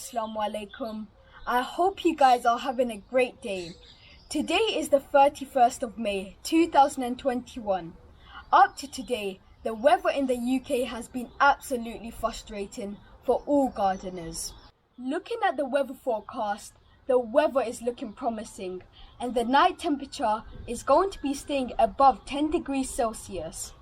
Assalamu alaikum. I hope you guys are having a great day. Today is the 31st of May 2021. Up to today, the weather in the UK has been absolutely frustrating for all gardeners. Looking at the weather forecast, the weather is looking promising and the night temperature is going to be staying above 10 degrees Celsius.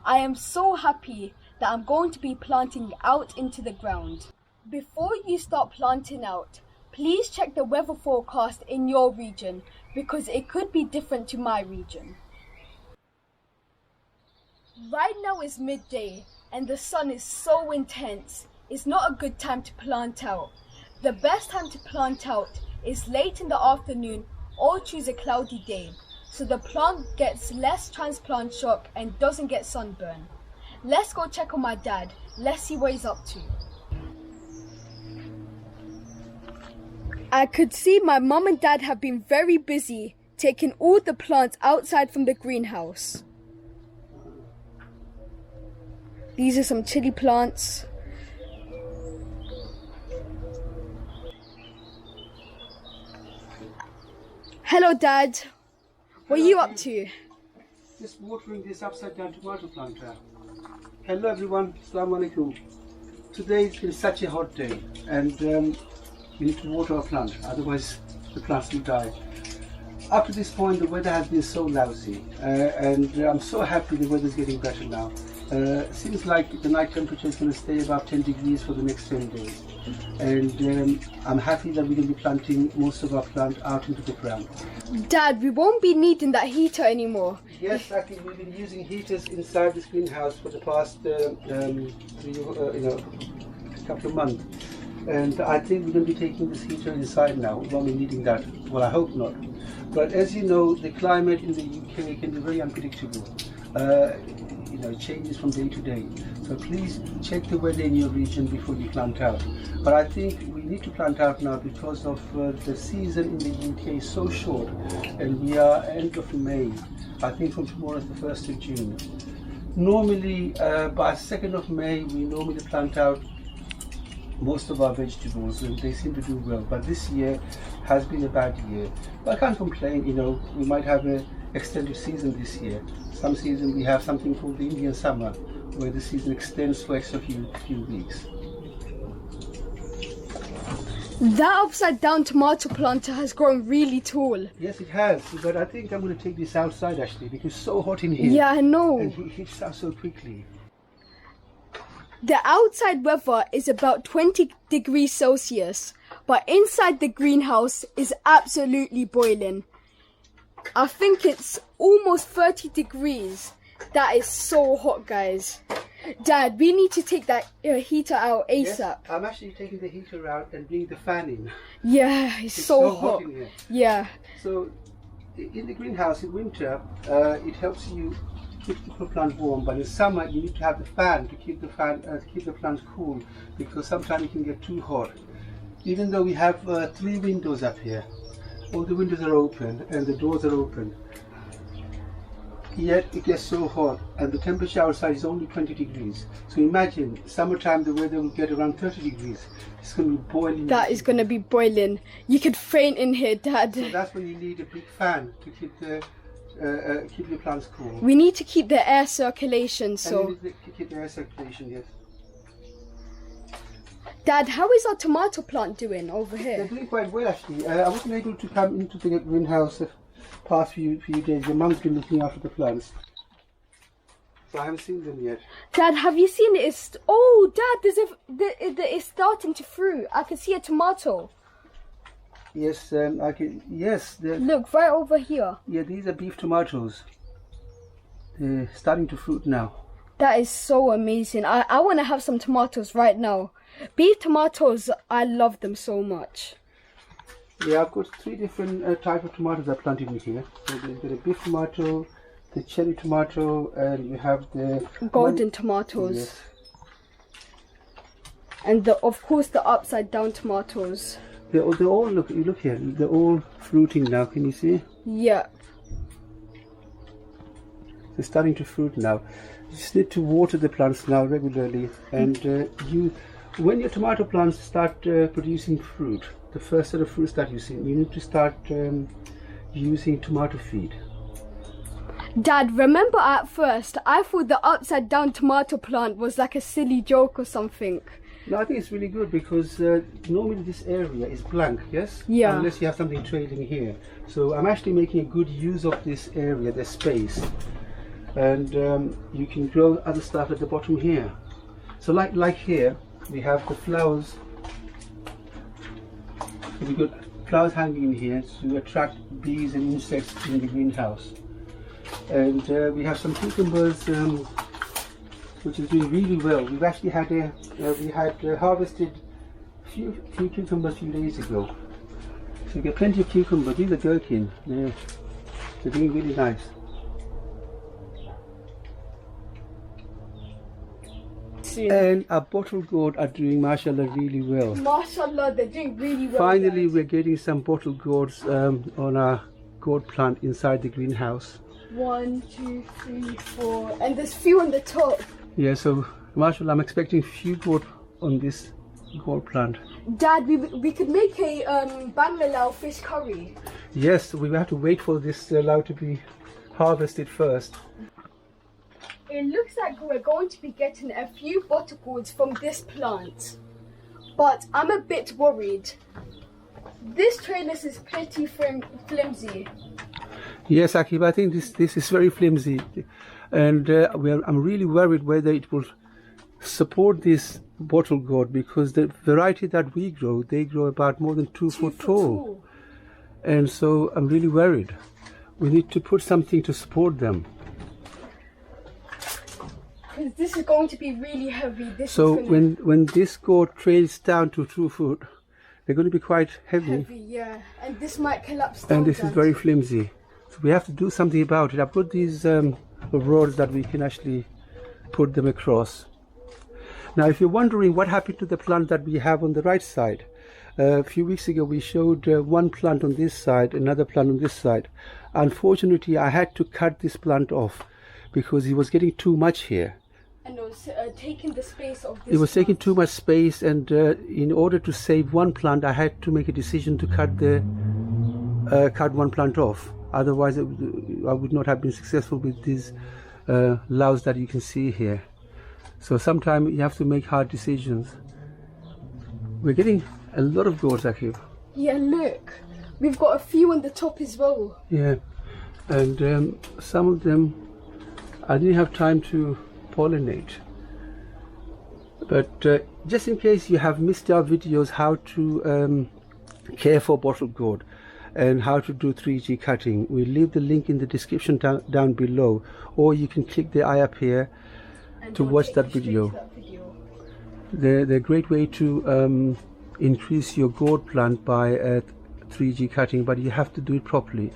I am so happy that I'm going to be planting out into the ground. Before you start planting out, please check the weather forecast in your region because it could be different to my region. Right now is midday and the sun is so intense, it's not a good time to plant out. The best time to plant out is late in the afternoon or choose a cloudy day so the plant gets less transplant shock and doesn't get sunburn. Let's go check on my dad. Let's see what he's up to. I could see my mum and dad have been very busy taking all the plants outside from the greenhouse. These are some chilli plants. Hello Dad, what are you up to? Just watering this upside down tomato plant. Hello everyone, Assalamu alaikum. Today it's been such a hot day and we need to water our plant, otherwise the plants will die. Up to this point the weather has been so lousy and I'm so happy the weather is getting better now. Seems like the night temperature is going to stay above 10 degrees for the next 10 days. And I'm happy that we're going to be planting most of our plant out into the ground. Dad, we won't be needing that heater anymore. Yes, actually we've been using heaters inside this greenhouse for the past couple of months. And I think we're going to be taking this heater inside now. We won't be needing that. Well, I hope not. But as you know, the climate in the UK can be very unpredictable. It changes from day to day. So please check the weather in your region before you plant out. But I think we need to plant out now because of the season in the UK is so short, and we are end of May. I think from tomorrow is the 1st of June. Normally by 2nd of May we normally plant out most of our vegetables and they seem to do well, but this year has been a bad year. But I can't complain, we might have an extended season this year. Some season we have something called the Indian summer where the season extends for extra few weeks. That upside down tomato planter has grown really tall. Yes, it has, but I think I'm going to take this outside actually because it's so hot in here. Yeah, I know. And it heats up so quickly. The outside weather is about 20 degrees Celsius, but inside the greenhouse is absolutely boiling. I think it's almost 30 degrees. That is so hot, guys. Dad, we need to take that heater out ASAP. Yes, I'm actually taking the heater out and bringing the fan in. Yeah, it's so hot. In here. Yeah. So, in the greenhouse in winter, it helps you keep the plant warm, but in summer you need to have the fan to keep the plant cool because sometimes it can get too hot. Even though we have 3 windows up here, all the windows are open and the doors are open, yet it gets so hot and the temperature outside is only 20 degrees. So imagine summertime the weather will get around 30 degrees. It's going to be boiling. That is going to be boiling. You could faint in here, Dad. So that's when you need a big fan to keep your plants cool. We need to keep the air circulation. So keep the air circulation, yes. Dad, how is our tomato plant doing over here? They're doing quite well actually. I wasn't able to come into the greenhouse the past few days. Your mum's been looking after the plants, so I haven't seen them yet. Dad, have you seen it? Oh, Dad, it's starting to fruit. I can see a tomato. Yes, I can. Yes, look right over here. Yeah, these are beef tomatoes. They're starting to fruit now. That is so amazing. I want to have some tomatoes right now. Beef tomatoes, I love them so much. Yeah, I've got 3 different types of tomatoes I planted in here. So you've got a beef tomato, the cherry tomato, and you have the golden tomatoes. Yes. And of course the upside down tomatoes. They're all look here. They're all fruiting now. Can you see? Yeah. They're starting to fruit now. You just need to water the plants now regularly, and when your tomato plants start producing fruit, the first set of fruits that you see, you need to start using tomato feed. Dad, remember at first I thought the upside down tomato plant was like a silly joke or something. No, I think it's really good because normally this area is blank, yes? Yeah. Unless you have something trailing here. So I'm actually making a good use of this area, the space. And you can grow other stuff at the bottom here. So like here, we have the flowers. We've got flowers hanging in here to attract bees and insects in the greenhouse. And we have some cucumbers which is doing really well. We've actually had harvested a few cucumbers a few days ago. So we get plenty of cucumbers. These are gherkin. They're doing really nice. And our bottle gourd are doing, mashallah, really well. Mashallah, they're doing really well. Finally, guys. we're getting some bottle gourds on our gourd plant inside the greenhouse. 1, 2, 3, 4, and there's few on the top. Yeah, so mashallah, I'm expecting a few gourd on this gourd plant. Dad, we could make a bangladesh fish curry. Yes, we have to wait for this lau to be harvested first. It looks like we're going to be getting a few bottle gourds from this plant, but I'm a bit worried. This trellis is pretty flimsy. Yes, Akib, I think this is very flimsy, and I'm really worried whether it will support this bottle gourd, because the variety that we grow, they grow about more than 2 foot tall, and so I'm really worried. We need to put something to support them. Because this is going to be really heavy. So when this gourd trails down to 2 foot, they're going to be quite heavy. Yeah, and this might collapse down. And this is very flimsy. So we have to do something about it. I've got these rods that we can actually put them across. Now, if you're wondering what happened to the plant that we have on the right side, a few weeks ago we showed one plant on this side, another plant on this side. Unfortunately, I had to cut this plant off because it was getting too much here. And it was taking the space of this. It was taking too much space, and in order to save one plant, I had to make a decision to cut one plant off. Otherwise, I would not have been successful with these laus that you can see here. So sometimes you have to make hard decisions. We're getting a lot of gourds, Akib. Yeah, look. We've got a few on the top as well. Yeah, and some of them I didn't have time to pollinate. But just in case you have missed our videos how to care for bottle gourd and how to do 3G cutting, we'll leave the link in the description down below, or you can click the eye up here to watch that video. They're a great way to increase your gourd plant by 3G cutting, but you have to do it properly.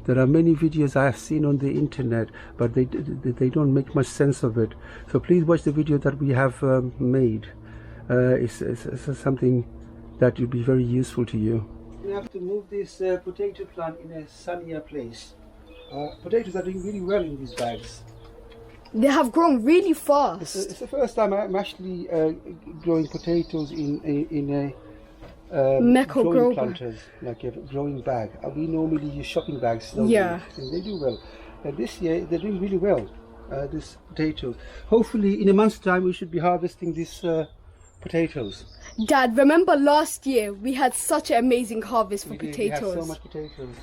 There are many videos I have seen on the internet, but they don't make much sense of it. So please watch the video that we have made. It's something that will be very useful to you. We have to move this potato plant in a sunnier place. Potatoes are doing really well in these bags. They have grown really fast. It's the first time I'm actually growing potatoes in a growing planters, like a growing bag. We normally use shopping bags. Yeah. And they do well. This year they're doing really well, this potato. Hopefully in a month's time we should be harvesting these potatoes. Dad, remember last year we had such an amazing harvest for potatoes. We had so much potatoes.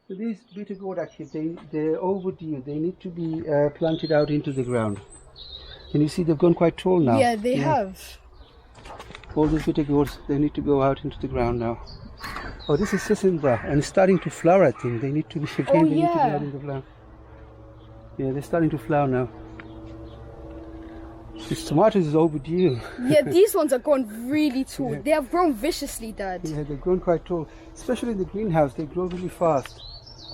So these bitter gourd, actually, they're overdue. They need to be planted out into the ground. Can you see they've gone quite tall now? Yeah, they have. All these bitter gourds, they need to go out into the ground now. Oh, this is sesame, and it's starting to flower, I think. They need to be again, they need to be out in the ground. Yeah, they're starting to flower now. This tomatoes is overdue. Yeah, these ones are grown really tall. Yeah. They have grown viciously, Dad. Yeah, they've grown quite tall. Especially in the greenhouse, they grow really fast.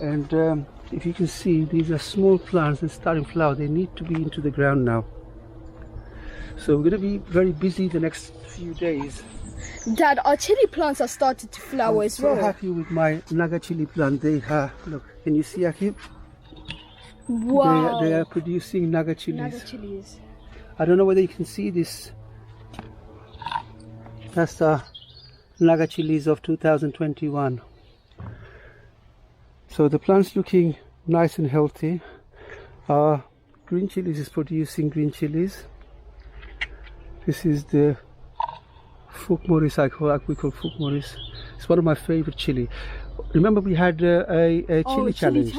And if you can see, these are small plants and starting flower. They need to be into the ground now. So we're going to be very busy the next few days. Dad, our chili plants are started to flower as well. I'm so happy with my naga chili plant. They are, look, can you see, Akib? Wow. They are producing naga chilies. Naga chilies. I don't know whether you can see this That's the Naga chilies of 2021. So the plant's looking nice and healthy. Our green chilies is producing green chilies. This is the Fuk Morris, we call Fuk Morris. It's one of my favorite chili. Remember we had a chili challenge.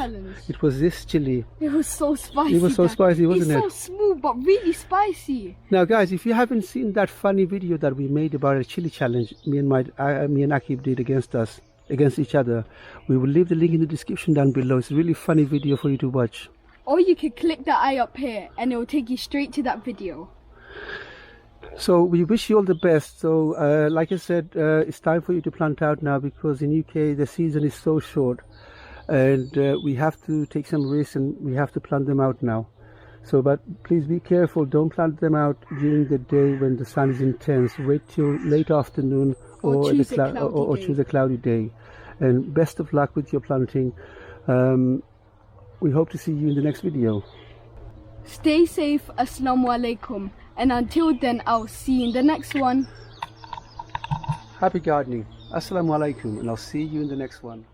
It was this chili. It was so spicy. It was so spicy, wasn't it? It's so smooth but really spicy. Now guys, if you haven't seen that funny video that we made about a chili challenge me and Akib did against each other, we will leave the link in the description down below. It's a really funny video for you to watch. Or you could click the eye up here and it will take you straight to that video. So we wish you all the best. So like I said, it's time for you to plant out now, because in UK the season is so short, and we have to take some risks and we have to plant them out now. So but please be careful, don't plant them out during the day when the sun is intense. Wait till late afternoon or choose a cloudy day. And best of luck with your planting. We hope to see you in the next video. Stay safe, Assalamu alaikum. And until then, I'll see you in the next one. Happy gardening. Assalamu alaikum, and I'll see you in the next one.